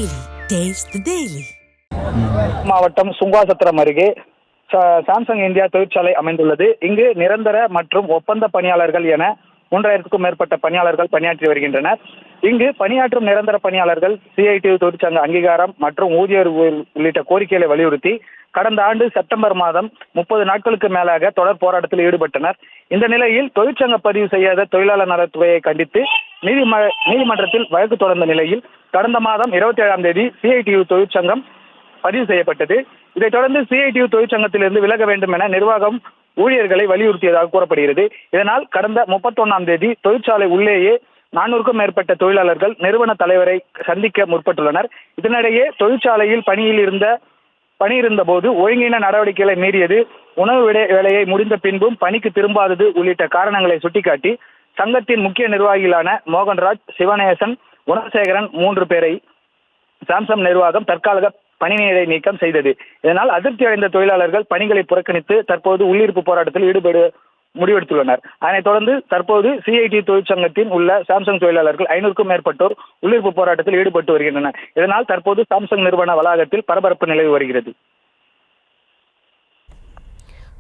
Daily. Taste the Daily. மாவட்டம் சுங்காசத்திரம் அருகே Samsung India தொழிற்சாலை அமைந்துள்ளது. இங்கு நிரந்தர மற்றும் ஒப்பந்த பணியாளர்கள் என 3000க்கும் மேற்பட்ட பணியாளர்கள் பணியாற்றி வருகின்றனர். இங்கு பணியாற்றும் நிரந்தர பணியாளர்கள் CITU தொழிற்சங்க அங்கீகாரம் மற்றும் ஊதிய உள்ளிட்ட கோரிக்கைகளை வலியுறுத்தி கடந்த ஆண்டு செப்டம்பர் மாதம் 30 நாட்களுக்கு மேலாக தொடர் போராட்டத்தில் ஈடுபட்டனர். இந்த நிலையில் தொழிற்சங்க பதிவு செய்யாத தொழிலாளர் நலத்துறையை கண்டித்து நீதிமன்றத்தில் வழக்கு தொடர்ந்த நிலையில் கடந்த மாதம் 27ஆம் தேதி CITU தொழிற்சங்கம் பதிவு செய்யப்பட்டது. இதைத் தொடர்ந்து CITU தொழிற்சங்கத்திலிருந்து விலக வேண்டும் என நிர்வாகம் ஊழியர்களை வலியுறுத்தியதாக கூறப்படுகிறது. இதனால் கடந்த 31ஆம் தேதி தொழிற்சாலை உள்ளேயே 400க்கும் மேற்பட்ட தொழிலாளர்கள் நிறுவன தலைவரை சந்திக்க முற்பட்டுள்ளனர். இதனிடையே தொழிற்சாலையில் பணியிருந்த போது ஒழுங்கீன நடவடிக்கைகளை மீறியது, உணவு வேலையை முடிந்த பின்பும் பணிக்கு திரும்பாதது உள்ளிட்ட காரணங்களை சுட்டிக்காட்டி சங்கத்தின் முக்கிய நிர்வாகிகளான மோகன்ராஜ், சிவநேசன், குணசேகரன் 3 பேரை சாம்சங் நிர்வாகம் தற்காலிக பணியிடை நீக்கம் செய்தது. இதனால் அதிருப்தி அடைந்த தொழிலாளர்கள் பணிகளை புறக்கணித்து தற்போது உள்ளிருப்பு போராட்டத்தில் ஈடுபட முடிவெடுத்துள்ளனர். அதனைத் தொடர்ந்து தற்போது CITU தொழிற்சங்கத்தில் உள்ள சாம்சங் தொழிலாளர்கள் 500க்கும் மேற்பட்டோர் உள்ளிருப்பு போராட்டத்தில் ஈடுபட்டு வருகின்றனர். இதனால் தற்போது சாம்சங் நிறுவன வளாகத்தில் பரபரப்பு நிலவி வருகிறது.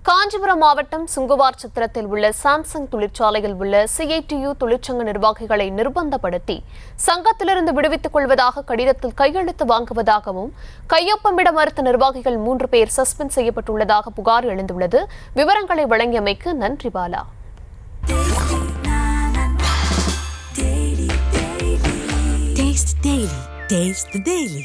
காஞ்சிபுரம் மாவட்டம் சுங்குவார் சத்திரத்தில் உள்ள சாம்சங் தொழிற்சாலையில் உள்ள CITU தொழிற்சங்க நிர்வாகிகளை நிர்பந்தப்படுத்தி சங்கத்திலிருந்து விடுவித்துக் கொள்வதாக கடிதத்தில் கையெழுத்து வாங்குவதாகவும் கையொப்பமிட மறுத்த நிர்வாகிகள் 3 பேர் சஸ்பெண்ட் செய்யப்பட்டுள்ளதாக புகார் எழுந்துள்ளது. விவரங்களை வழங்கியமைக்கு நன்றி பாலா. Taste the Daily.